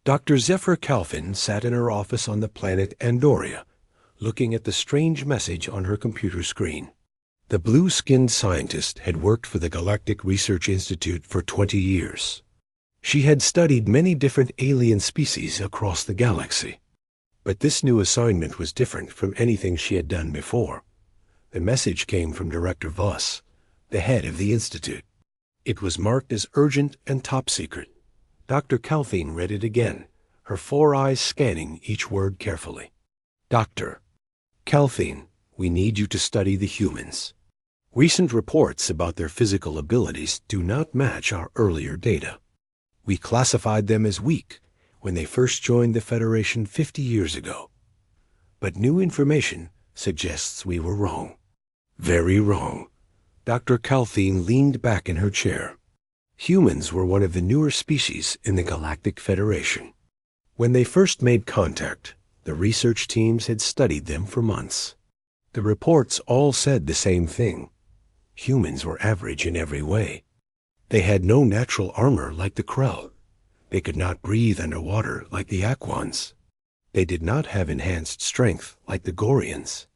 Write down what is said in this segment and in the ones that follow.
Dr. Zephyr Calvin sat in her office on the planet Andoria, looking at the strange message on her computer screen. The blue-skinned scientist had worked for the Galactic Research Institute for 20 years. She had studied many different alien species across the galaxy. But this new assignment was different from anything she had done before. The message came from Director Voss, the head of the Institute. It was marked as urgent and top secret. Dr. Calvin read it again, her 4 eyes scanning each word carefully. Dr. Calvin, we need you to study the humans. Recent reports about their physical abilities do not match our earlier data. We classified them as weak when they first joined the Federation 50 years ago. But new information suggests we were wrong. Very wrong. Dr. Calvin leaned back in her chair. Humans were one of the newer species in the Galactic Federation. When they first made contact, the research teams had studied them for months. The reports all said the same thing. Humans were average in every way. They had no natural armor like the Krell. They could not breathe underwater like the Aquans. They did not have enhanced strength like the Gorians.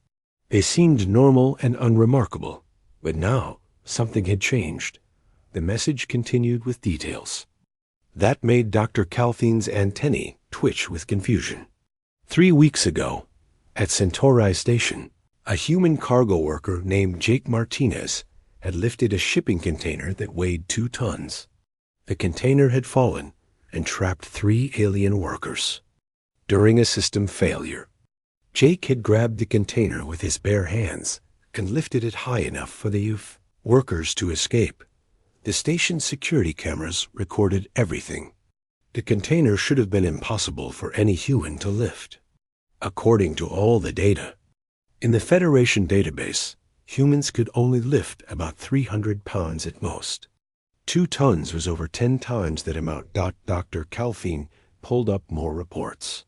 They seemed normal and unremarkable, but now something had changed. The message continued with details. That made Dr. Calvin's antennae twitch with confusion. 3 weeks ago, at Centauri Station, a human cargo worker named Jake Martinez had lifted a shipping container that weighed 2 tons. The container had fallen and trapped 3 alien workers. During a system failure, Jake had grabbed the container with his bare hands and lifted it high enough for the workers to escape. The station's security cameras recorded everything. The container should have been impossible for any human to lift. According to all the data, in the Federation database, humans could only lift about 300 pounds at most. 2 tons was over 10 times that amount. Dr. Calvin pulled up more reports.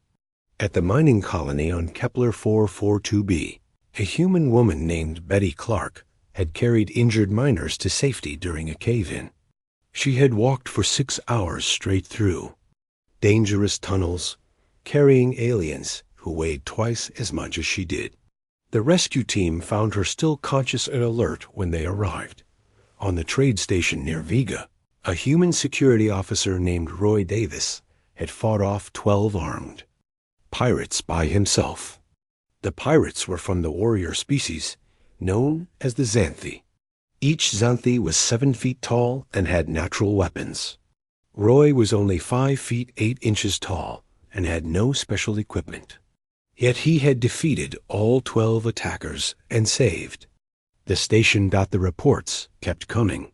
At the mining colony on Kepler 442b, a human woman named Betty Clark had carried injured miners to safety during a cave-in. She had walked for 6 hours straight through dangerous tunnels, carrying aliens who weighed twice as much as she did. The rescue team found her still conscious and alert when they arrived. On the trade station near Vega, a human security officer named Roy Davis had fought off 12 armed pirates by himself. The pirates were from the warrior species known as the Xanthi. Each Xanthi was 7 feet tall and had natural weapons. Roy was only 5 feet 8 inches tall and had no special equipment. Yet he had defeated all 12 attackers and saved. The station. The reports kept coming.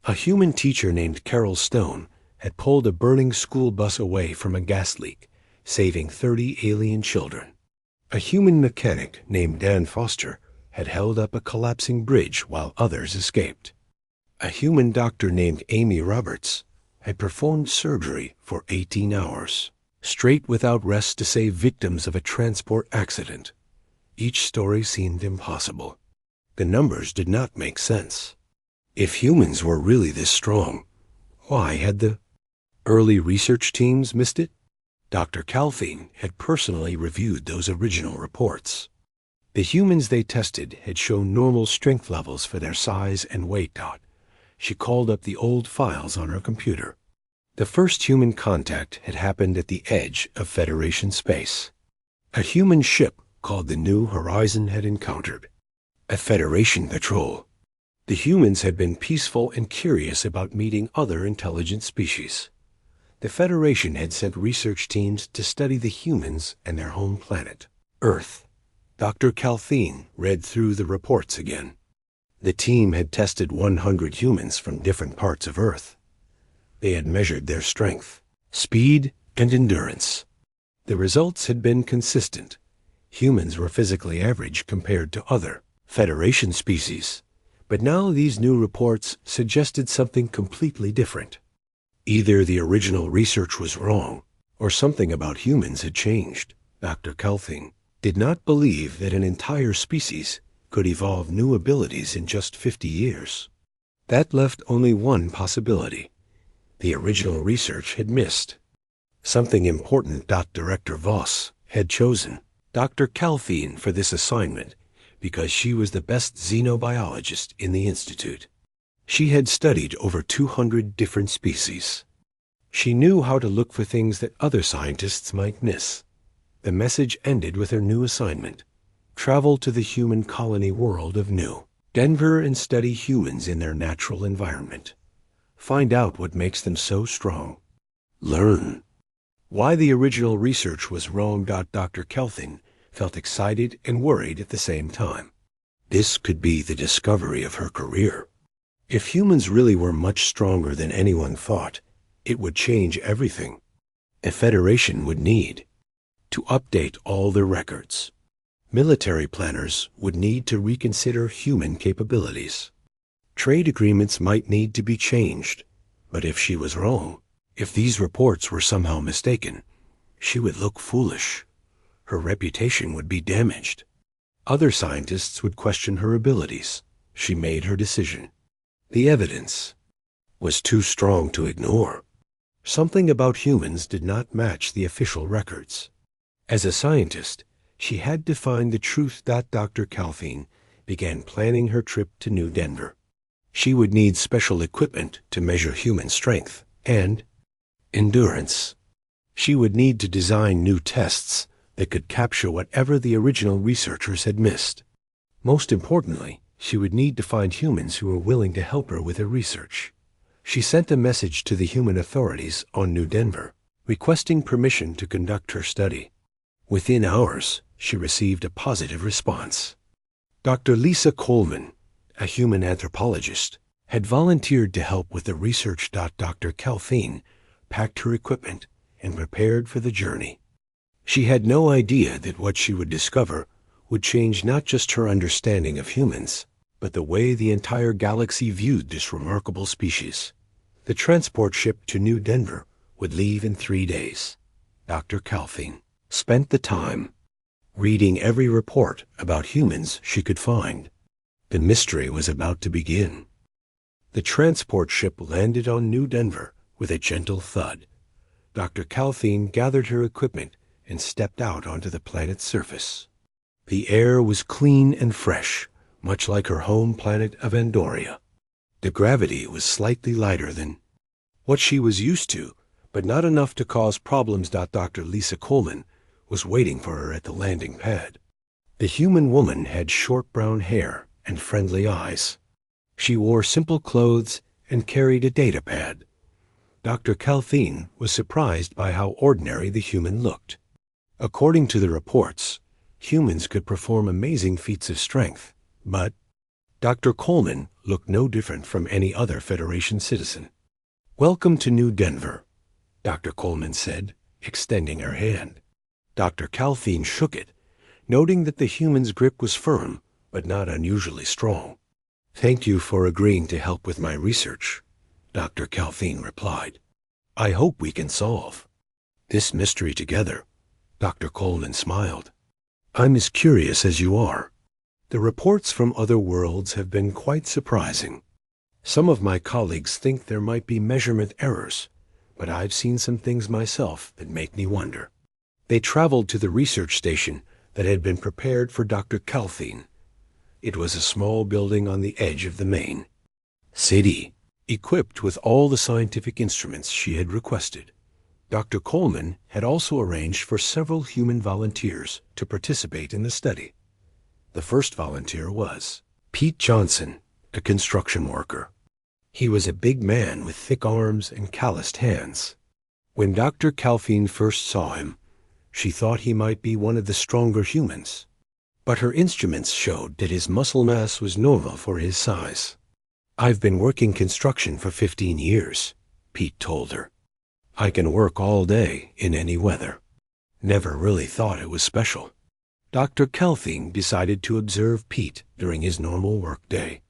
A human teacher named Carol Stone had pulled a burning school bus away from a gas leak, saving 30 alien children. A human mechanic named Dan Foster had held up a collapsing bridge while others escaped. A human doctor named Amy Roberts had performed surgery for 18 hours, straight without rest to save victims of a transport accident. Each story seemed impossible. The numbers did not make sense. If humans were really this strong, why had the early research teams missed it? Dr. Calvin had personally reviewed those original reports. The humans they tested had shown normal strength levels for their size and weight. She called up the old files on her computer. The first human contact had happened at the edge of Federation space. A human ship called the New Horizon had encountered a Federation patrol. The humans had been peaceful and curious about meeting other intelligent species. The Federation had sent research teams to study the humans and their home planet, Earth. Dr. Calvin read through the reports again. The team had tested 100 humans from different parts of Earth. They had measured their strength, speed, and endurance. The results had been consistent. Humans were physically average compared to other Federation species. But now these new reports suggested something completely different. Either the original research was wrong, or something about humans had changed. Dr. Calvin did not believe that an entire species could evolve new abilities in just 50 years. That left only one possibility. The original research had missed. Something important. Director Voss had chosen Dr. Calfine for this assignment because she was the best xenobiologist in the institute. She had studied over 200 different species. She knew how to look for things that other scientists might miss. The message ended with her new assignment: travel to the human colony world of New Denver and study humans in their natural environment. Find out what makes them so strong. Learn why the original research was wrong. Dr. Kelthing felt excited and worried at the same time. This could be the discovery of her career. If humans really were much stronger than anyone thought, it would change everything. A federation would need to update all their records. Military planners would need to reconsider human capabilities. Trade agreements might need to be changed. But if she was wrong, if these reports were somehow mistaken, she would look foolish. Her reputation would be damaged. Other scientists would question her abilities. She made her decision. The evidence was too strong to ignore. Something about humans did not match the official records. As a scientist, she had to find the truth. Dr. Calfine began planning her trip to New Denver. She would need special equipment to measure human strength and endurance. She would need to design new tests that could capture whatever the original researchers had missed. Most importantly, she would need to find humans who were willing to help her with her research. She sent a message to the human authorities on New Denver, requesting permission to conduct her study. Within hours, she received a positive response. Dr. Lisa Coleman, a human anthropologist, had volunteered to help with the research. Dr. Calfine packed her equipment and prepared for the journey. She had no idea that what she would discover would change not just her understanding of humans, but the way the entire galaxy viewed this remarkable species. The transport ship to New Denver would leave in 3 days. Dr. Calfine spent the time reading every report about humans she could find. The mystery was about to begin. The transport ship landed on New Denver with a gentle thud. Dr. Calfine gathered her equipment and stepped out onto the planet's surface. The air was clean and fresh, much like her home planet of Andoria. The gravity was slightly lighter than what she was used to, but not enough to cause problems. Dr. Lisa Coleman was waiting for her at the landing pad. The human woman had short brown hair and friendly eyes. She wore simple clothes and carried a data pad. Dr. Calfine was surprised by how ordinary the human looked. According to the reports, humans could perform amazing feats of strength, but Dr. Coleman looked no different from any other Federation citizen. "Welcome to New Denver," Dr. Coleman said, extending her hand. Dr. Calfine shook it, noting that the human's grip was firm, but not unusually strong. "Thank you for agreeing to help with my research," Dr. Calfine replied. "I hope we can solve this mystery together." Dr. Coleman smiled. "I'm as curious as you are. The reports from other worlds have been quite surprising. Some of my colleagues think there might be measurement errors, but I've seen some things myself that make me wonder." They traveled to the research station that had been prepared for Dr. Calfine. It was a small building on the edge of the main city, equipped with all the scientific instruments she had requested. Dr. Coleman had also arranged for several human volunteers to participate in the study. The first volunteer was Pete Johnson, a construction worker. He was a big man with thick arms and calloused hands. When Dr. Calfine first saw him, she thought he might be one of the stronger humans, but her instruments showed that his muscle mass was normal for his size. "I've been working construction for 15 years, Pete told her. "I can work all day in any weather." Never really thought it was special. Dr. Calfine decided to observe Pete during his normal work day.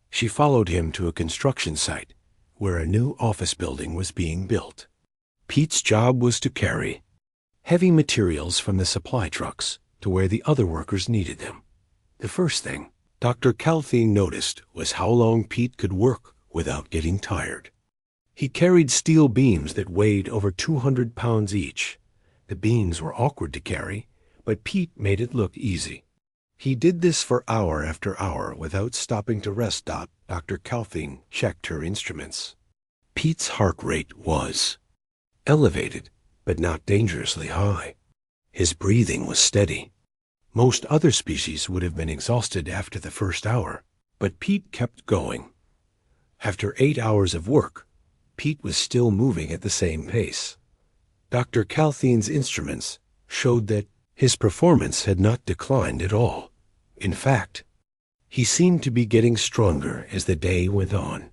She followed him to a construction site where a new office building was being built. Pete's job was to carry heavy materials from the supply trucks to where the other workers needed them. The first thing Dr. Calfine noticed was how long Pete could work without getting tired. He carried steel beams that weighed over 200 pounds each. The beams were awkward to carry, but Pete made it look easy. He did this for hour after hour without stopping to rest. Dr. Calthine checked her instruments. Pete's heart rate was elevated, but not dangerously high. His breathing was steady. Most other species would have been exhausted after the first hour, but Pete kept going. After 8 hours of work, Pete was still moving at the same pace. Dr. Calthine's instruments showed that his performance had not declined at all. In fact, he seemed to be getting stronger as the day went on.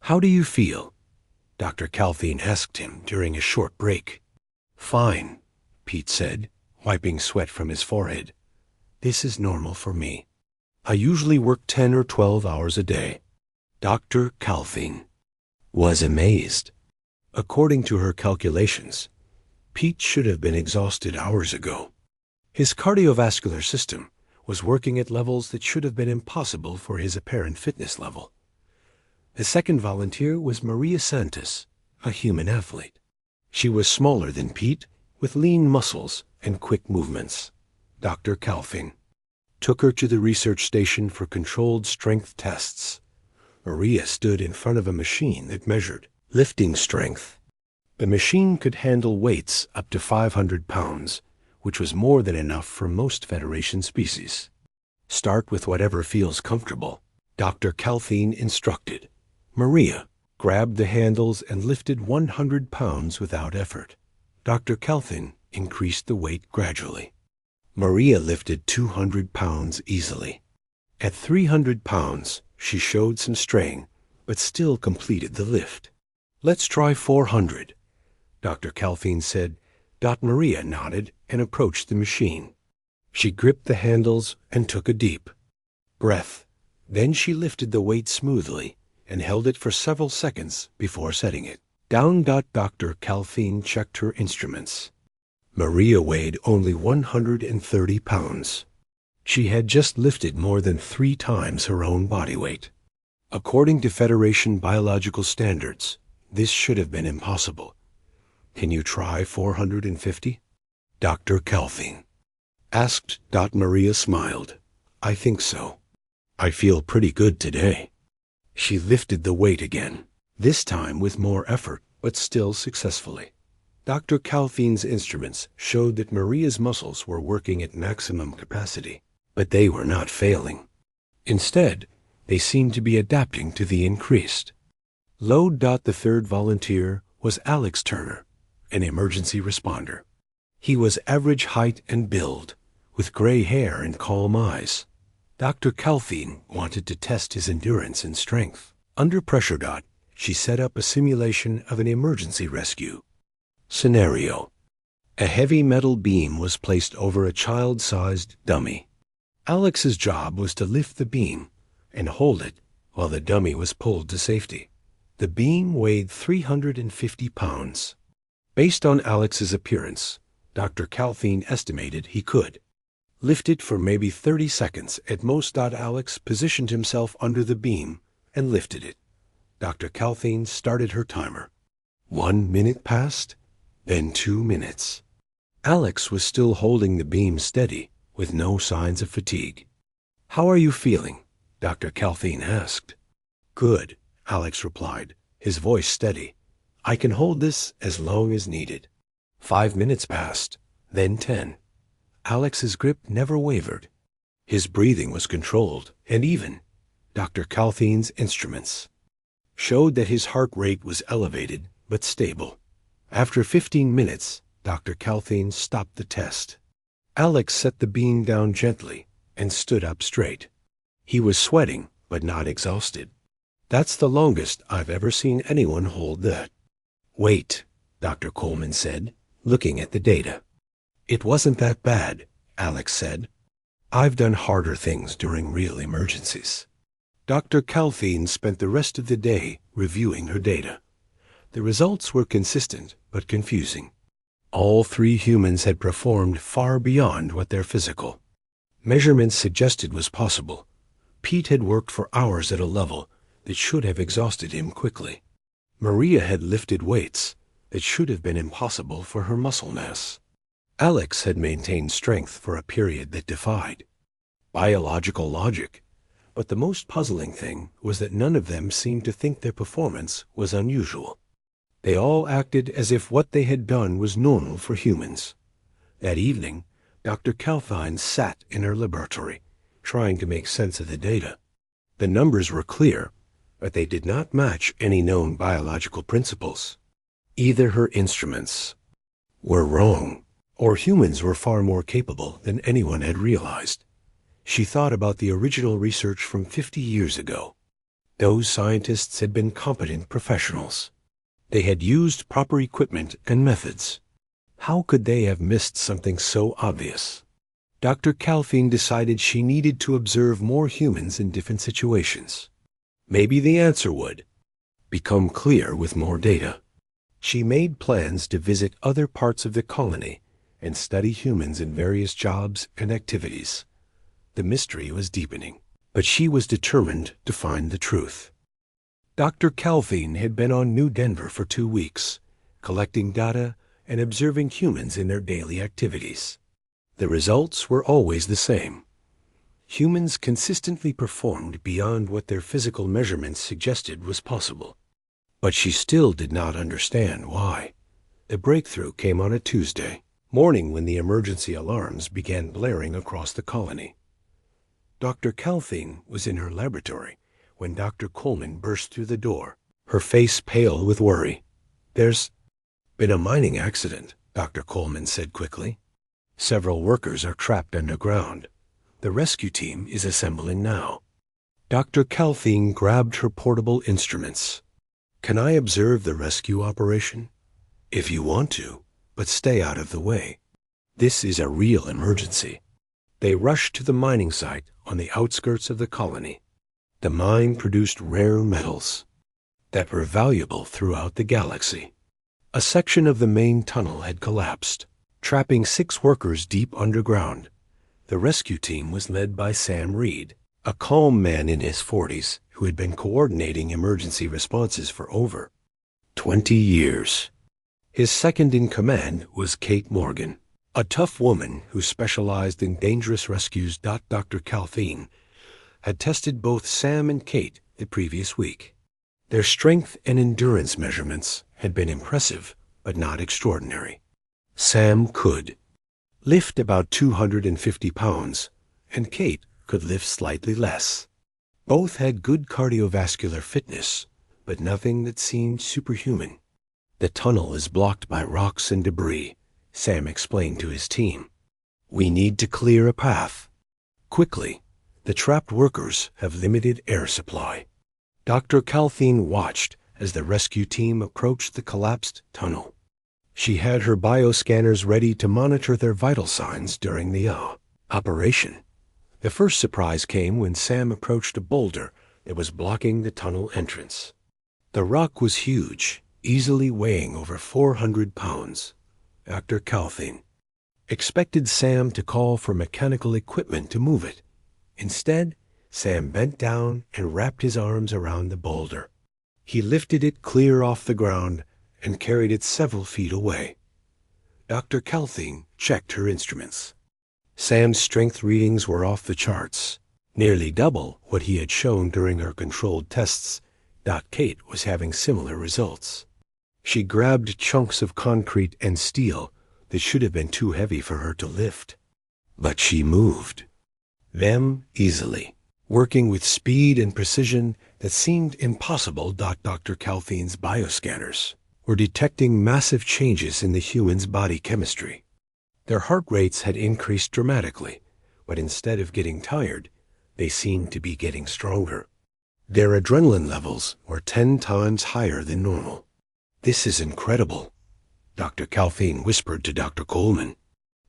"How do you feel?" Dr. Calthine asked him during a short break. "Fine," Pete said, wiping sweat from his forehead. "This is normal for me. I usually work 10 or 12 hours a day." Dr. Calthine was amazed. According to her calculations, Pete should have been exhausted hours ago. His cardiovascular system was working at levels that should have been impossible for his apparent fitness level. The second volunteer was Maria Santos, a human athlete. She was smaller than Pete, with lean muscles and quick movements. Dr. Calthine took her to the research station for controlled strength tests. Maria stood in front of a machine that measured lifting strength. The machine could handle weights up to 500 pounds, which was more than enough for most Federation species. "Start with whatever feels comfortable," Dr. Calthine instructed. Maria grabbed the handles and lifted 100 pounds without effort. Dr. Calthine increased the weight gradually. Maria lifted 200 pounds easily. At 300 pounds, she showed some strain, but still completed the lift. "Let's try 400, Dr. Calthine said. Maria nodded and approached the machine. She gripped the handles and took a deep breath. Then she lifted the weight smoothly and held it for several seconds before setting it down. Dr. Calthine checked her instruments. Maria weighed only 130 pounds. She had just lifted more than 3 times her own body weight. According to Federation biological standards, this should have been impossible. "Can you try 450? Dr. Calthine asked. Maria smiled. "I think so. I feel pretty good today." She lifted the weight again, this time with more effort, but still successfully. Dr. Calthine's instruments showed that Maria's muscles were working at maximum capacity, but they were not failing. Instead, they seemed to be adapting to the increased load. The third volunteer was Alex Turner, an emergency responder. He was average height and build, with gray hair and calm eyes. Dr. Calthine wanted to test his endurance and strength. Under pressure. She set up a simulation of an emergency rescue scenario. A heavy metal beam was placed over a child-sized dummy. Alex's job was to lift the beam and hold it while the dummy was pulled to safety. The beam weighed 350 pounds. Based on Alex's appearance, Dr. Calthine estimated he could lift it for maybe 30 seconds at most. Alex positioned himself under the beam and lifted it. Dr. Calthine started her timer. 1 minute passed, then 2 minutes. Alex was still holding the beam steady, with no signs of fatigue. "How are you feeling?" Dr. Calthine asked. "Good," Alex replied, his voice steady. "I can hold this as long as needed." 5 minutes passed, then 10. Alex's grip never wavered. His breathing was controlled and even. Dr. Calthine's instruments showed that his heart rate was elevated but stable. After 15 minutes, Dr. Calthine stopped the test. Alex set the beam down gently and stood up straight. He was sweating but not exhausted. "That's the longest I've ever seen anyone hold that." "Wait," Dr. Coleman said, looking at the data. "It wasn't that bad," Alex said. "I've done harder things during real emergencies." Dr. Calthine spent the rest of the day reviewing her data. The results were consistent but confusing. All 3 humans had performed far beyond what their physical measurements suggested was possible. Pete had worked for hours at a level that should have exhausted him quickly. Maria had lifted weights that should have been impossible for her muscle mass. Alex had maintained strength for a period that defied biological logic. But the most puzzling thing was that none of them seemed to think their performance was unusual. They all acted as if what they had done was normal for humans. That evening, Dr. Calvine sat in her laboratory, trying to make sense of the data. The numbers were clear, but they did not match any known biological principles. Either her instruments were wrong, or humans were far more capable than anyone had realized. She thought about the original research from 50 years ago. Those scientists had been competent professionals. They had used proper equipment and methods. How could they have missed something so obvious? Dr. Calvine decided she needed to observe more humans in different situations. Maybe the answer would become clear with more data. She made plans to visit other parts of the colony and study humans in various jobs and activities. The mystery was deepening, but she was determined to find the truth. Dr. Calvine had been on New Denver for 2 weeks, collecting data and observing humans in their daily activities. The results were always the same. Humans consistently performed beyond what their physical measurements suggested was possible. But she still did not understand why. The breakthrough came on a Tuesday morning when the emergency alarms began blaring across the colony. Dr. Calvine was in her laboratory when Dr. Coleman burst through the door, her face pale with worry. "There's been a mining accident," Dr. Coleman said quickly. "Several workers are trapped underground. The rescue team is assembling now." Dr. Calvine grabbed her portable instruments. "Can I observe the rescue operation?" "If you want to, but stay out of the way. This is a real emergency." They rushed to the mining site on the outskirts of the colony. The mine produced rare metals that were valuable throughout the galaxy. A section of the main tunnel had collapsed, trapping 6 workers deep underground. The rescue team was led by Sam Reed, a calm man in his 40s who had been coordinating emergency responses for over 20 years. His second in command was Kate Morgan, a tough woman who specialized in dangerous rescues. Dr. Calvine had tested both Sam and Kate the previous week. Their strength and endurance measurements had been impressive, but not extraordinary. Sam could lift about 250 pounds, and Kate could lift slightly less. Both had good cardiovascular fitness, but nothing that seemed superhuman. "The tunnel is blocked by rocks and debris," Sam explained to his team. "We need to clear a path quickly. The trapped workers have limited air supply." Dr. Calvine watched as the rescue team approached the collapsed tunnel. She had her bioscanners ready to monitor their vital signs during the operation. The first surprise came when Sam approached a boulder that was blocking the tunnel entrance. The rock was huge, easily weighing over 400 pounds. Dr. Calvine expected Sam to call for mechanical equipment to move it. Instead, Sam bent down and wrapped his arms around the boulder. He lifted it clear off the ground and carried it several feet away. Dr. Calvine checked her instruments. Sam's strength readings were off the charts, nearly double what he had shown during her controlled tests. Kate was having similar results. She grabbed chunks of concrete and steel that should have been too heavy for her to lift. But she moved them easily, working with speed and precision that seemed impossible. Dr. Calvine's bioscanners were detecting massive changes in the human's body chemistry. Their heart rates had increased dramatically, but instead of getting tired, they seemed to be getting stronger. Their adrenaline levels were 10 times higher than normal. "This is incredible," Dr. Calvine whispered to Dr. Coleman.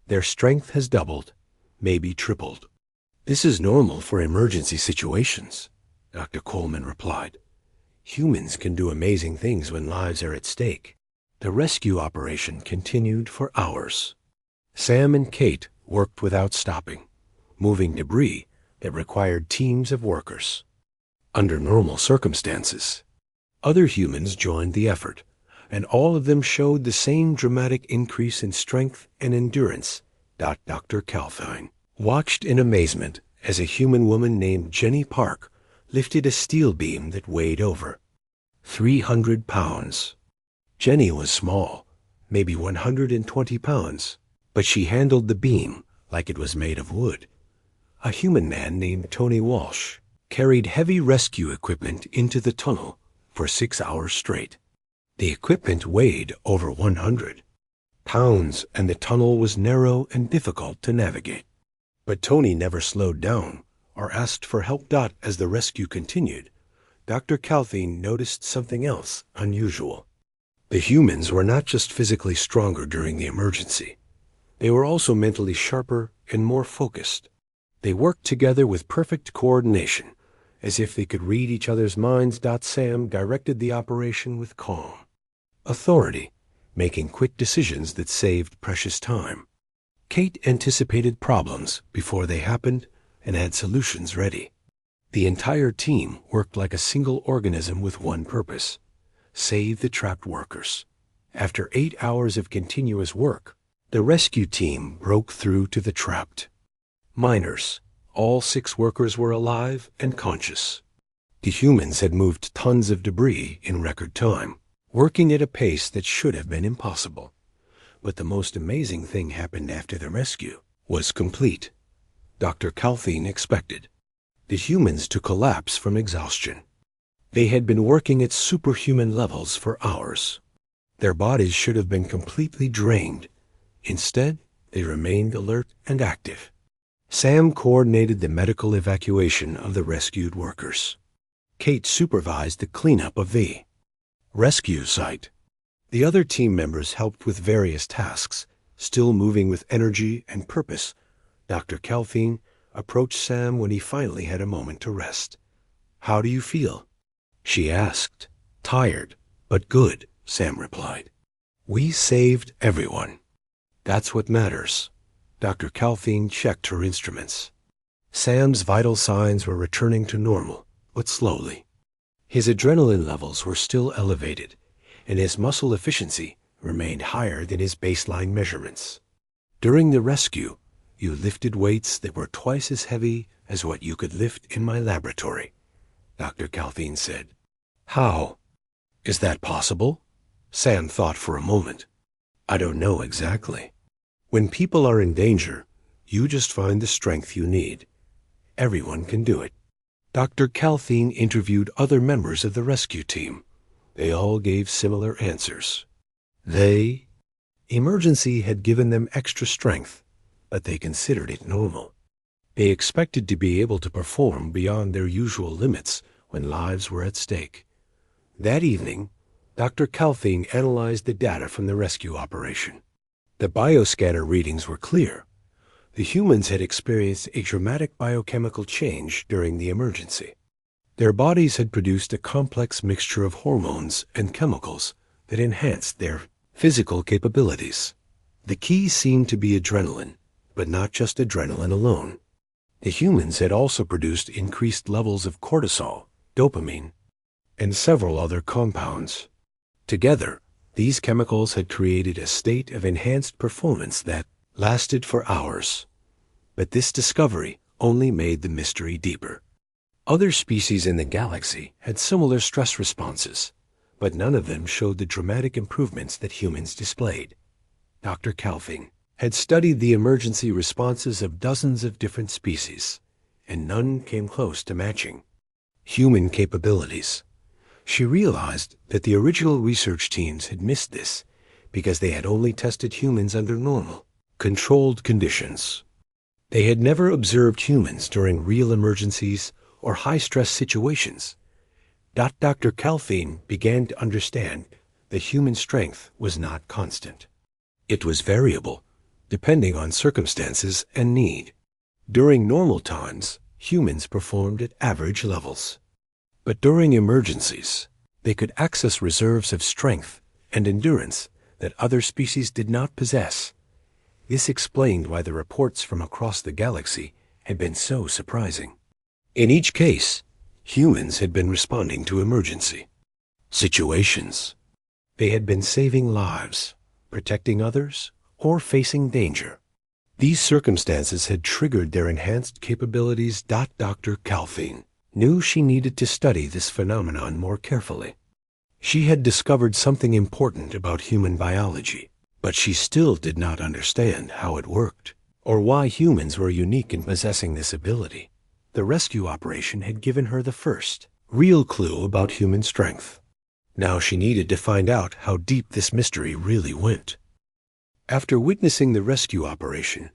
"Their strength has doubled, maybe tripled." "This is normal for emergency situations," Dr. Coleman replied. "Humans can do amazing things when lives are at stake." The rescue operation continued for hours. Sam and Kate worked without stopping, moving debris that required teams of workers. Under normal circumstances, Other humans joined the effort, and all of them showed the same dramatic increase in strength and endurance. Dr. Calthine watched in amazement as a human woman named Jenny Park lifted a steel beam that weighed over 300 pounds. Jenny was small, maybe 120 pounds, but she handled the beam like it was made of wood. A human man named Tony Walsh carried heavy rescue equipment into the tunnel for 6 hours straight. The equipment weighed over 100 pounds, and the tunnel was narrow and difficult to navigate. But Tony never slowed down or asked for help. As the rescue continued, Dr. Calthine noticed something else unusual. The humans were not just physically stronger during the emergency. They were also mentally sharper and more focused. They worked together with perfect coordination, as if they could read each other's minds. Sam directed the operation with calm authority, making quick decisions that saved precious time. Kate anticipated problems before they happened and had solutions ready. The entire team worked like a single organism with one purpose: save the trapped workers. After 8 hours of continuous work, the rescue team broke through to the trapped miners. All 6 workers were alive and conscious. The humans had moved tons of debris in record time, working at a pace that should have been impossible. But the most amazing thing happened after the rescue was complete. Dr. Calthine expected. The humans to collapse from exhaustion. They had been working at superhuman levels for hours. Their bodies should have been completely drained. Instead, they remained alert and active. Sam coordinated the medical evacuation of the rescued workers. Kate supervised the cleanup of the rescue site. The other team members helped with various tasks, still moving with energy and purpose. Dr. Calthine approached Sam when he finally had a moment to rest. "How do you feel?" she asked. "Tired, but good," Sam replied. "We saved everyone. That's what matters." Dr. Calthine checked her instruments. Sam's vital signs were returning to normal, but slowly. His adrenaline levels were still elevated, and his muscle efficiency remained higher than his baseline measurements. "During the rescue, you lifted weights that were twice as heavy as what you could lift in my laboratory," Dr. Calthine said. "How? Is that possible?" Sam thought for a moment. "I don't know exactly. When people are in danger, you just find the strength you need. Everyone can do it." Dr. Calthine interviewed other members of the rescue team. They all gave similar answers. Emergency had given them extra strength, but they considered it normal. They expected to be able to perform beyond their usual limits when lives were at stake. That evening, Dr. Calthine analyzed the data from the rescue operation. The bioscanner readings were clear. The humans had experienced a dramatic biochemical change during the emergency. Their bodies had produced a complex mixture of hormones and chemicals that enhanced their physical capabilities. The key seemed to be adrenaline, but not just adrenaline alone. The humans had also produced increased levels of cortisol, dopamine, and several other compounds. Together, these chemicals had created a state of enhanced performance that lasted for hours. But this discovery only made the mystery deeper. Other species in the galaxy had similar stress responses, but none of them showed the dramatic improvements that humans displayed. Dr. Calthine had studied the emergency responses of dozens of different species, and none came close to matching human capabilities. She realized that the original research teams had missed this because they had only tested humans under normal, controlled conditions. They had never observed humans during real emergencies or high-stress situations. Dr. Calthine began to understand that human strength was not constant. It was variable, depending on circumstances and need. During normal times, humans performed at average levels. But during emergencies, they could access reserves of strength and endurance that other species did not possess. This explained why the reports from across the galaxy had been so surprising. In each case, humans had been responding to emergency. situations. They had been saving lives, protecting others, or facing danger. These circumstances had triggered their enhanced capabilities. Dr. Calvin knew she needed to study this phenomenon more carefully. She had discovered something important about human biology, but she still did not understand how it worked, or why humans were unique in possessing this ability. The rescue operation had given her the first real clue about human strength. Now she needed to find out how deep this mystery really went. After witnessing the rescue operation,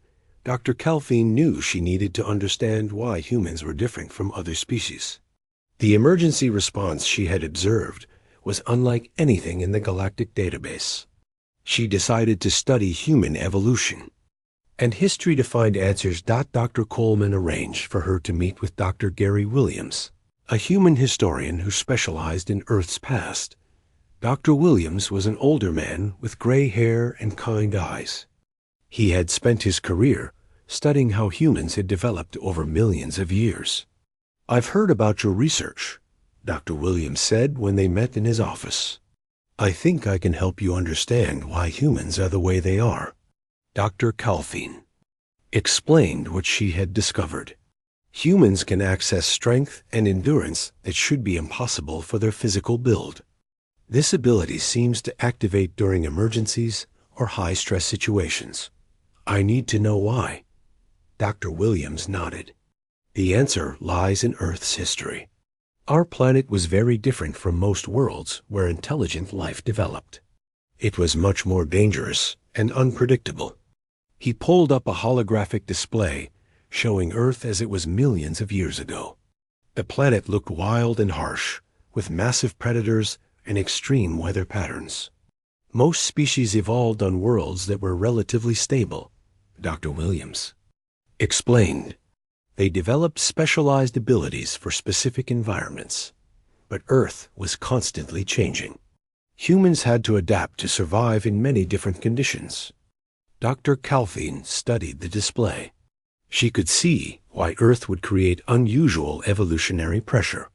Dr. Calvin knew she needed to understand why humans were different from other species. The emergency response she had observed was unlike anything in the galactic database. She decided to study human evolution and history to find answers. Dr. Coleman arranged for her to meet with Dr. Gary Williams, a human historian who specialized in Earth's past. Dr. Williams was an older man with gray hair and kind eyes. He had spent his career studying how humans had developed over millions of years. "I've heard about your research," Dr. Williams said when they met in his office. "I think I can help you understand why humans are the way they are." Dr. Calvin explained what she had discovered. Humans can access strength and endurance that should be impossible for their physical build. This ability seems to activate during emergencies or high-stress situations. "I need to know why." Dr. Williams nodded. "The answer lies in Earth's history. Our planet was very different from most worlds where intelligent life developed. It was much more dangerous and unpredictable." He pulled up a holographic display showing Earth as it was millions of years ago. The planet looked wild and harsh, with massive predators and extreme weather patterns. Most species evolved on worlds that were relatively stable, Dr. Williams explained. They developed specialized abilities for specific environments. But Earth was constantly changing. Humans had to adapt to survive in many different conditions. Dr. Calvin studied the display. She could see why Earth would create unusual evolutionary pressure.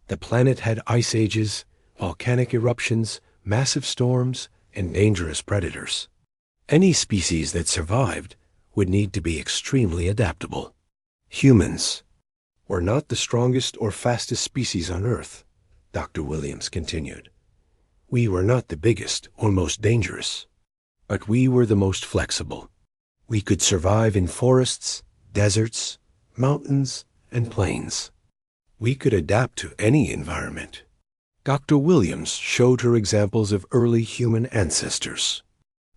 The planet had ice ages, volcanic eruptions, massive storms, and dangerous predators. Any species that survived would need to be extremely adaptable. Humans were not the strongest or fastest species on Earth, Dr. Williams continued. We were not the biggest or most dangerous, but we were the most flexible. We could survive in forests, deserts, mountains, and plains. We could adapt to any environment. Dr. Williams showed her examples of early human ancestors.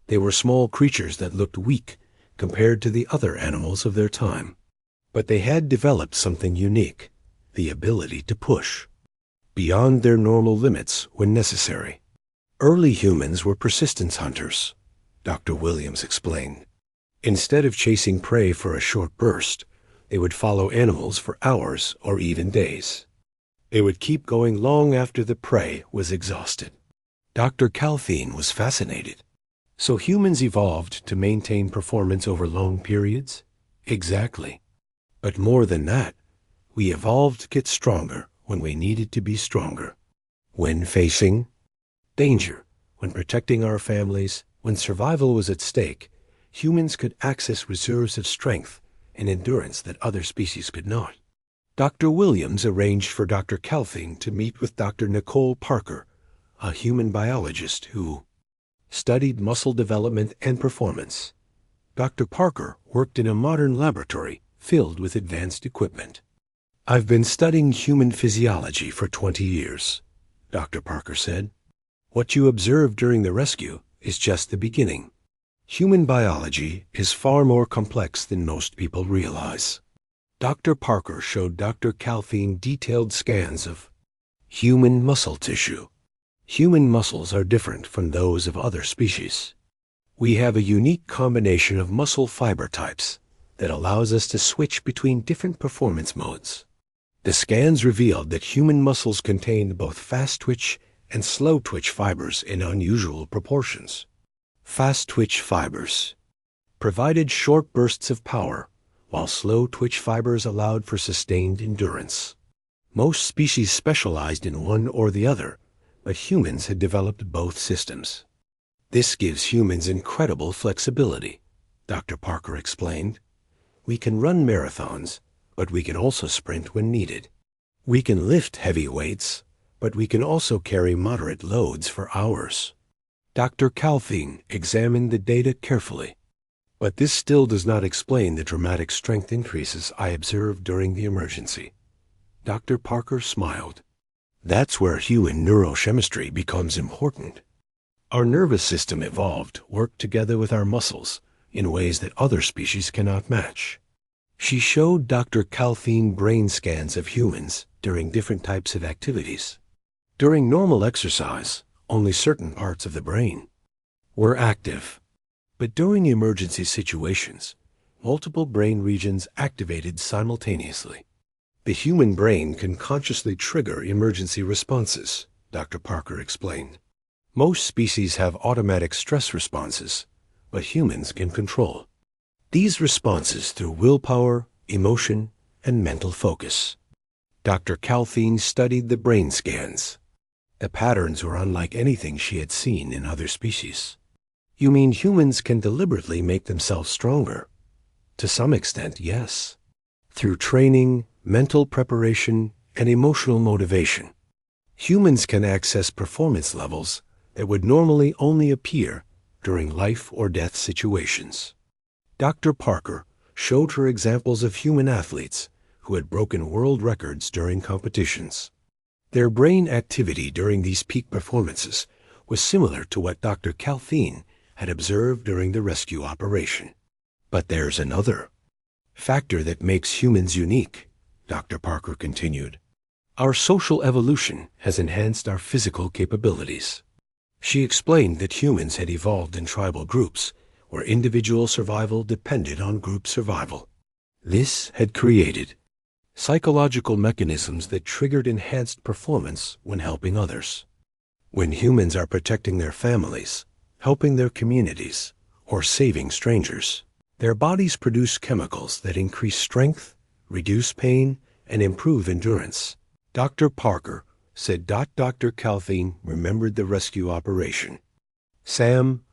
They were small creatures that looked weak compared to the other animals of their time. But they had developed something unique, the ability to push beyond their normal limits when necessary. Early humans were persistence hunters, Dr. Williams explained. Instead of chasing prey for a short burst, they would follow animals for hours or even days. They would keep going long after the prey was exhausted. Dr. Calvin was fascinated. So humans evolved to maintain performance over long periods? Exactly. But more than that, we evolved to get stronger when we needed to be stronger. When facing danger, when protecting our families, when survival was at stake, humans could access reserves of strength and endurance that other species could not. Dr. Williams arranged for Dr. Calvin to meet with Dr. Nicole Parker, a human biologist who studied muscle development and performance. Dr. Parker worked in a modern laboratory filled with advanced equipment. "I've been studying human physiology for 20 years, Dr. Parker said. "What you observed during the rescue is just the beginning. Human biology is far more complex than most people realize." Dr. Parker showed Dr. Calvin detailed scans of human muscle tissue. Human muscles are different from those of other species. We have a unique combination of muscle fiber types that allows us to switch between different performance modes. The scans revealed that human muscles contained both fast-twitch and slow-twitch fibers in unusual proportions. Fast-twitch fibers provided short bursts of power, while slow-twitch fibers allowed for sustained endurance. Most species specialized in one or the other, but humans had developed both systems. This gives humans incredible flexibility, Dr. Parker explained. We can run marathons, but we can also sprint when needed. We can lift heavy weights, but we can also carry moderate loads for hours. Dr. Calthine examined the data carefully. But this still does not explain the dramatic strength increases I observed during the emergency. Dr. Parker smiled. That's where human neurochemistry becomes important. Our nervous system evolved, worked together with our muscles in ways that other species cannot match. She showed Dr. Calthine brain scans of humans during different types of activities. During normal exercise, only certain parts of the brain were active. But during emergency situations, multiple brain regions activated simultaneously. The human brain can consciously trigger emergency responses, Dr. Parker explained. Most species have automatic stress responses, but humans can control these responses through willpower, emotion, and mental focus. Dr. Calthine studied the brain scans. The patterns were unlike anything she had seen in other species. You mean humans can deliberately make themselves stronger? To some extent, yes. Through training, mental preparation, and emotional motivation, humans can access performance levels that would normally only appear during life or death situations. Dr. Parker showed her examples of human athletes who had broken world records during competitions. Their brain activity during these peak performances was similar to what Dr. Calthine had observed during the rescue operation. But there's another factor that makes humans unique, Dr. Parker continued. Our social evolution has enhanced our physical capabilities. She explained that humans had evolved in tribal groups where individual survival depended on group survival. This had created psychological mechanisms that triggered enhanced performance when helping others. When humans are protecting their families, helping their communities, or saving strangers, their bodies produce chemicals that increase strength, reduce pain, and improve endurance. Dr. Parker said Dr. Calthine remembered the rescue operation. Sam,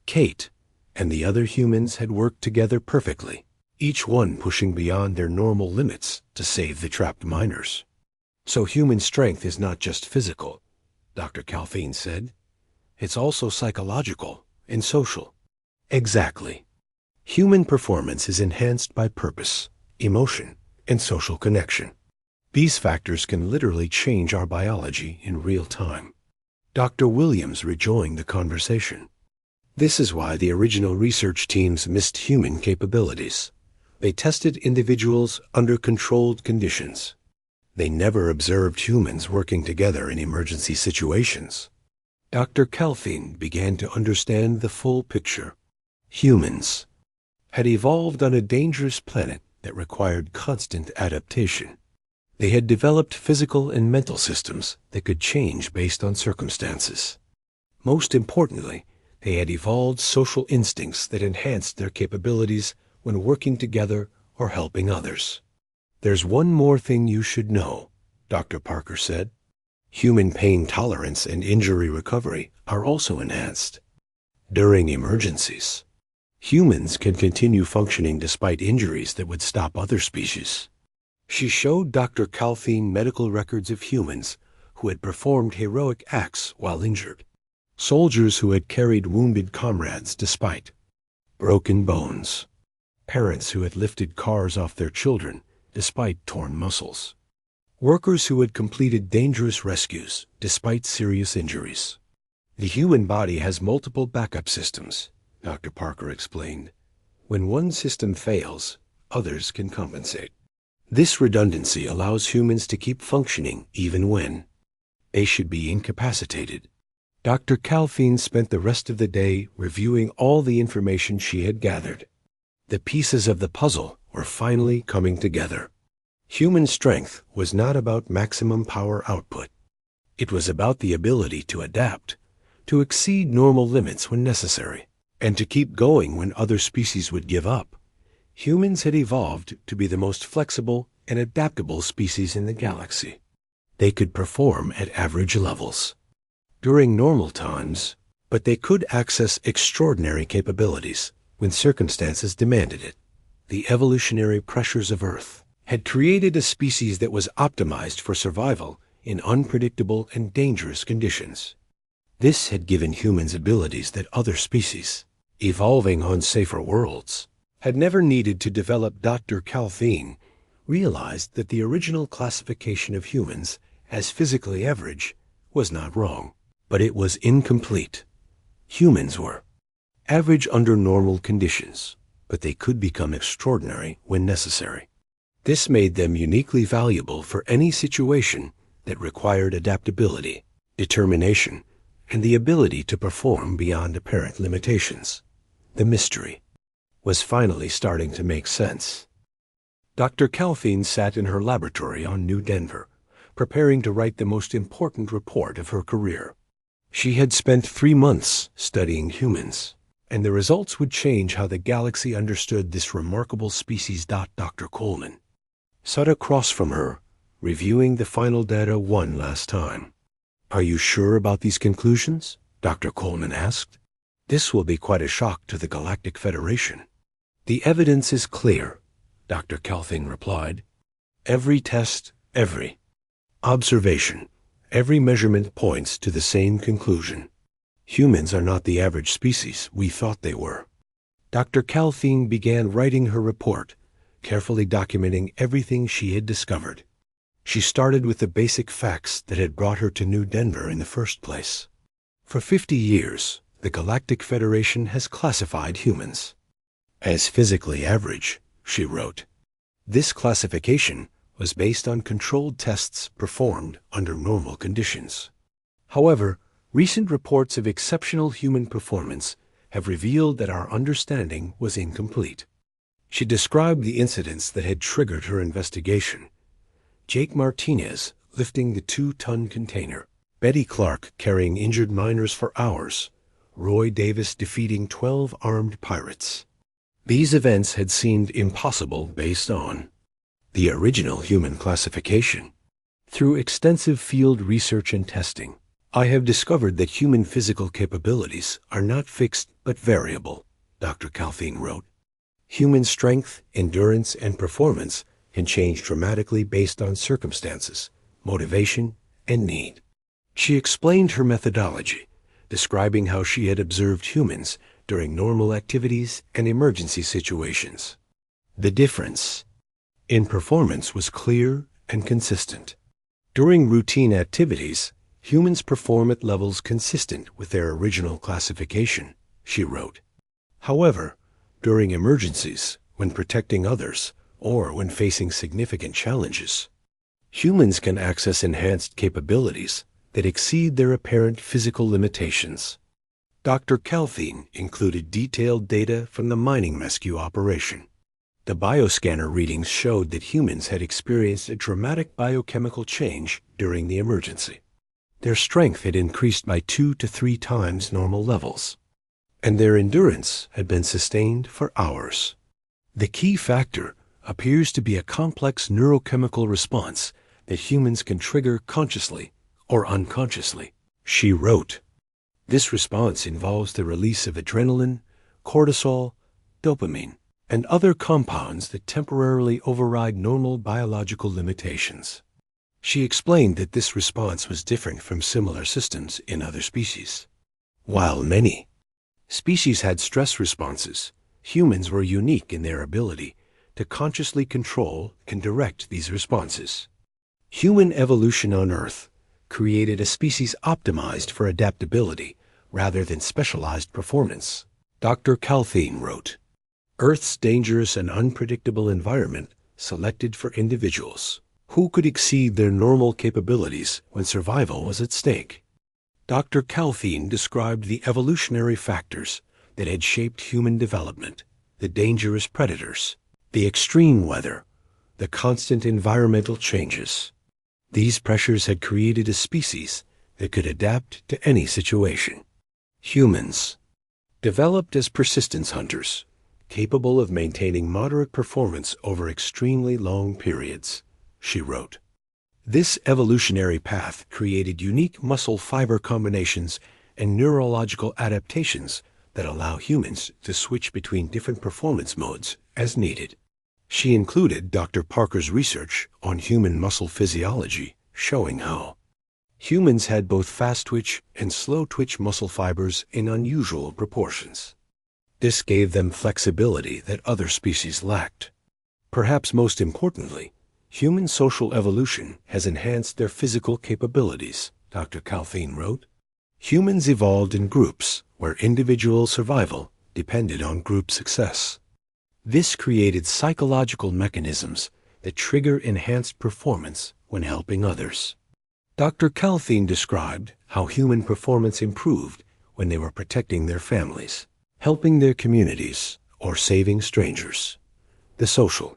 Kate, and the other humans had worked together perfectly, each one pushing beyond their normal limits to save the trapped miners. So human strength is not just physical, Dr. Calthine said. It's also psychological and social. Exactly. Human performance is enhanced by purpose, emotion, and social connection. These factors can literally change our biology in real time. Dr. Williams rejoined the conversation. This is why the original research teams missed human capabilities. They tested individuals under controlled conditions. They never observed humans working together in emergency situations. Dr. Calthine began to understand the full picture. Humans had evolved on a dangerous planet that required constant adaptation. They had developed physical and mental systems that could change based on circumstances. Most importantly, they had evolved social instincts that enhanced their capabilities when working together or helping others. There's one more thing you should know, Dr. Parker said. Human pain tolerance and injury recovery are also enhanced. During emergencies, humans can continue functioning despite injuries that would stop other species. She showed Dr. Calthine medical records of humans who had performed heroic acts while injured. Soldiers who had carried wounded comrades despite broken bones. Parents who had lifted cars off their children despite torn muscles. Workers who had completed dangerous rescues despite serious injuries. The human body has multiple backup systems, Dr. Parker explained. When one system fails, others can compensate. This redundancy allows humans to keep functioning even when they should be incapacitated. Dr. Calthine spent the rest of the day reviewing all the information she had gathered. The pieces of the puzzle were finally coming together. Human strength was not about maximum power output. It was about the ability to adapt, to exceed normal limits when necessary, and to keep going when other species would give up. Humans had evolved to be the most flexible and adaptable species in the galaxy. They could perform at average levels. during normal times, but they could access extraordinary capabilities when circumstances demanded it. The evolutionary pressures of Earth had created a species that was optimized for survival in unpredictable and dangerous conditions. This had given humans abilities that other species, evolving on safer worlds, had never needed to develop. Dr. Calthine realized that the original classification of humans as physically average was not wrong, but it was incomplete. Humans were average under normal conditions, but they could become extraordinary when necessary. This made them uniquely valuable for any situation that required adaptability, determination, and the ability to perform beyond apparent limitations. The mystery was finally starting to make sense. Dr. Calthine sat in her laboratory on New Denver, preparing to write the most important report of her career. She had spent 3 months studying humans, and the results would change how the galaxy understood this remarkable species. Dr. Coleman sat across from her, reviewing the final data one last time. "Are you sure about these conclusions?" Dr. Coleman asked. "This will be quite a shock to the Galactic Federation." "The evidence is clear," Dr. Calthine replied. "Every test, every observation, every measurement points to the same conclusion. Humans are not the average species we thought they were." Dr. Calthine began writing her report, carefully documenting everything she had discovered. She started with the basic facts that had brought her to New Denver in the first place. For 50 years, the Galactic Federation has classified humans as physically average, she wrote. This classification was based on controlled tests performed under normal conditions. However, recent reports of exceptional human performance have revealed that our understanding was incomplete. She described the incidents that had triggered her investigation. Jake Martinez lifting the 2-ton container, Betty Clark carrying injured miners for hours, Roy Davis defeating 12 armed pirates. These events had seemed impossible based on the original human classification. Through extensive field research and testing, I have discovered that human physical capabilities are not fixed but variable, Dr. Calthine wrote. Human strength, endurance, and performance can change dramatically based on circumstances, motivation, and need. She explained her methodology, describing how she had observed humans during normal activities and emergency situations. The difference in performance was clear and consistent. During routine activities, humans perform at levels consistent with their original classification, she wrote. However, during emergencies, when protecting others, or when facing significant challenges, humans can access enhanced capabilities that exceed their apparent physical limitations. Dr. Calthine included detailed data from the mining rescue operation. The bioscanner readings showed that humans had experienced a dramatic biochemical change during the emergency. Their strength had increased by 2 to 3 times normal levels, and their endurance had been sustained for hours. The key factor appears to be a complex neurochemical response that humans can trigger consciously or unconsciously, she wrote. This response involves the release of adrenaline, cortisol, dopamine, and other compounds that temporarily override normal biological limitations. She explained that this response was different from similar systems in other species. While many species had stress responses, humans were unique in their ability to consciously control and direct these responses. Human evolution on Earth created a species optimized for adaptability rather than specialized performance, Dr. Calthine wrote. Earth's dangerous and unpredictable environment selected for individuals who could exceed their normal capabilities when survival was at stake. Dr. Calthine described the evolutionary factors that had shaped human development, the dangerous predators, the extreme weather, the constant environmental changes. These pressures had created a species that could adapt to any situation. Humans, developed as persistence hunters, capable of maintaining moderate performance over extremely long periods, she wrote. This evolutionary path created unique muscle fiber combinations and neurological adaptations that allow humans to switch between different performance modes as needed. She included Dr. Parker's research on human muscle physiology, showing how humans had both fast-twitch and slow-twitch muscle fibers in unusual proportions. This gave them flexibility that other species lacked. Perhaps most importantly, human social evolution has enhanced their physical capabilities, Dr. Calthine wrote. Humans evolved in groups where individual survival depended on group success. This created psychological mechanisms that trigger enhanced performance when helping others. Dr. Calthine described how human performance improved when they were protecting their families, helping their communities, or saving strangers. The social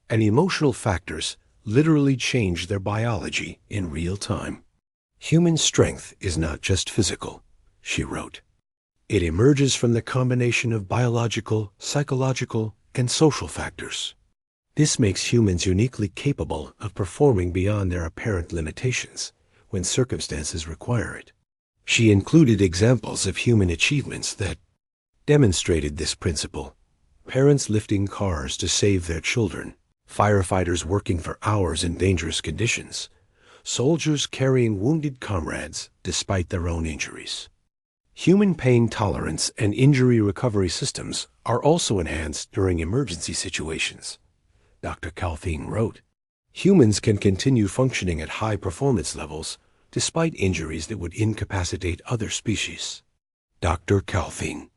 and emotional factors literally changed their biology in real time. Human strength is not just physical, she wrote. It emerges from the combination of biological, psychological, and social factors. This makes humans uniquely capable of performing beyond their apparent limitations when circumstances require it. She included examples of human achievements that demonstrated this principle. Parents lifting cars to save their children, firefighters working for hours in dangerous conditions, soldiers carrying wounded comrades despite their own injuries. Human pain tolerance and injury recovery systems are also enhanced during emergency situations. Dr. Calthine wrote, humans can continue functioning at high performance levels despite injuries that would incapacitate other species. Dr. Calthine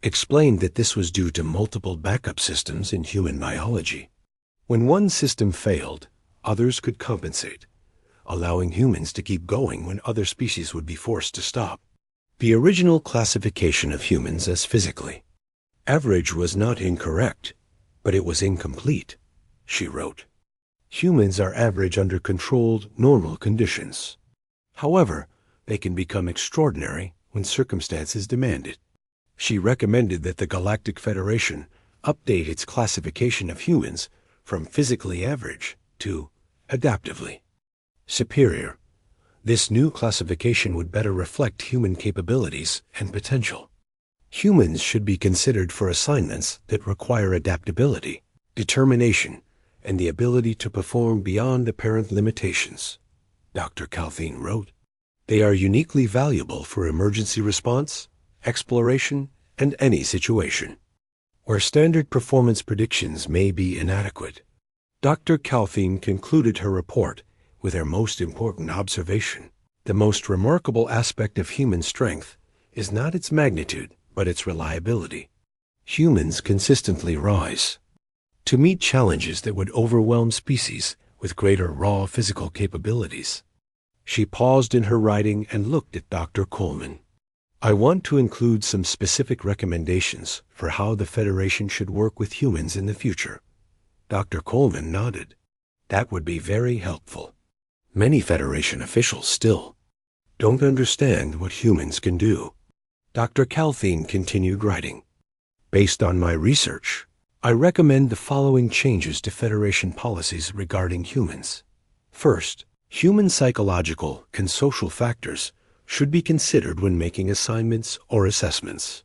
explained that this was due to multiple backup systems in human biology. When one system failed, others could compensate, allowing humans to keep going when other species would be forced to stop. The original classification of humans as physically average was not incorrect, but it was incomplete, she wrote. Humans are average under controlled, normal conditions. However, they can become extraordinary when circumstances demand it. She recommended that the Galactic Federation update its classification of humans from physically average to adaptively superior. This new classification would better reflect human capabilities and potential. Humans should be considered for assignments that require adaptability, determination, and the ability to perform beyond apparent limitations. Dr. Calthine wrote, they are uniquely valuable for emergency response, exploration, and any situation where standard performance predictions may be inadequate. Dr. Calthine concluded her report with her most important observation. The most remarkable aspect of human strength is not its magnitude, but its reliability. Humans consistently rise to meet challenges that would overwhelm species with greater raw physical capabilities. She paused in her writing and looked at Dr. Coleman. I want to include some specific recommendations for how the Federation should work with humans in the future. Dr. Coleman nodded. That would be very helpful. Many Federation officials still don't understand what humans can do. Dr. Calthine continued writing. Based on my research, I recommend the following changes to Federation policies regarding humans. First, human psychological and social factors should be considered when making assignments or assessments.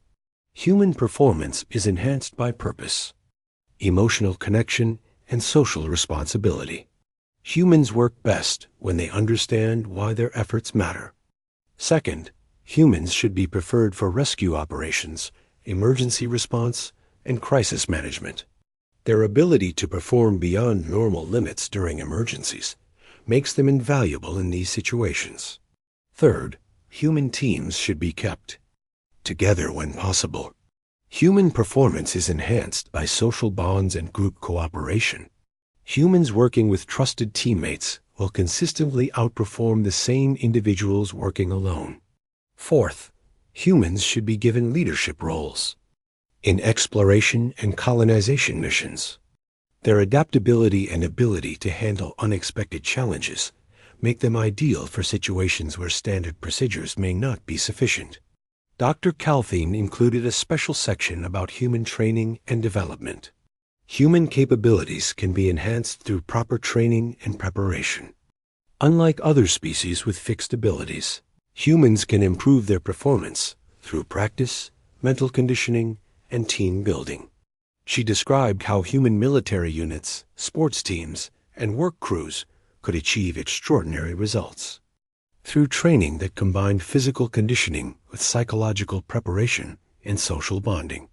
Human performance is enhanced by purpose, emotional connection, and social responsibility. Humans work best when they understand why their efforts matter. Second, humans should be preferred for rescue operations, emergency response, and crisis management. Their ability to perform beyond normal limits during emergencies makes them invaluable in these situations. Third, human teams should be kept together when possible. Human performance is enhanced by social bonds and group cooperation. Humans working with trusted teammates will consistently outperform the same individuals working alone. Fourth, humans should be given leadership roles in exploration and colonization missions. Their adaptability and ability to handle unexpected challenges make them ideal for situations where standard procedures may not be sufficient. Dr. Calthine included a special section about human training and development. Human capabilities can be enhanced through proper training and preparation. Unlike other species with fixed abilities, humans can improve their performance through practice, mental conditioning, and team building. She described how human military units, sports teams, and work crews could achieve extraordinary results. Through training that combined physical conditioning with psychological preparation and social bonding.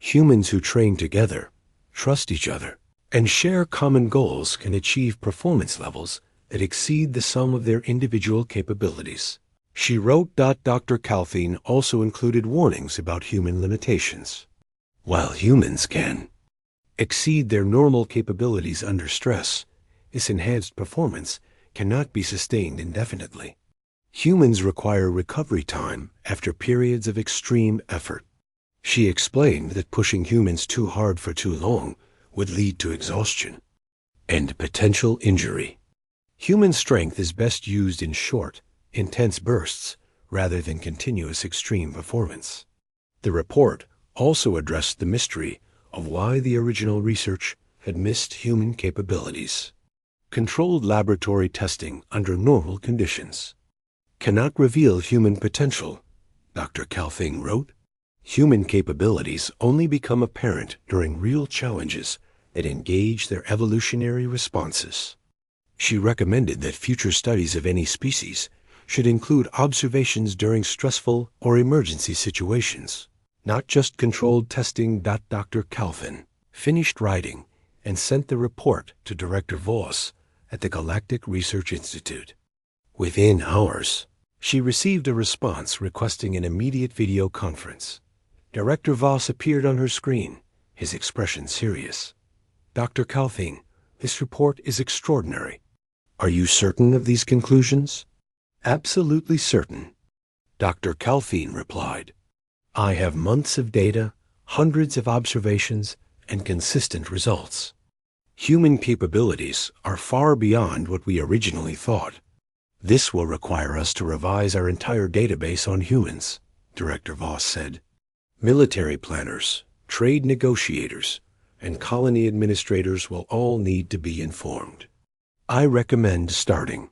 Humans who train together, trust each other, and share common goals can achieve performance levels that exceed the sum of their individual capabilities. She wrote. Dr. Calthine also included warnings about human limitations. While humans can exceed their normal capabilities under stress, this enhanced performance cannot be sustained indefinitely. Humans require recovery time after periods of extreme effort. She explained that pushing humans too hard for too long would lead to exhaustion and potential injury. Human strength is best used in short, intense bursts rather than continuous extreme performance. The report also addressed the mystery of why the original research had missed human capabilities. Controlled laboratory testing under normal conditions cannot reveal human potential, Dr. Calthing wrote. Human capabilities only become apparent during real challenges that engage their evolutionary responses. She recommended that future studies of any species should include observations during stressful or emergency situations, not just controlled testing. Dr. Calvin finished writing and sent the report to Director Voss at the Galactic Research Institute. Within hours, she received a response requesting an immediate video conference. Director Voss appeared on her screen, his expression serious. Dr. Calthing, this report is extraordinary. Are you certain of these conclusions? Absolutely certain, Dr. Calthing replied. I have months of data, hundreds of observations, and consistent results. Human capabilities are far beyond what we originally thought. This will require us to revise our entire database on humans, Director Voss said. Military planners, trade negotiators, and colony administrators will all need to be informed. I recommend starting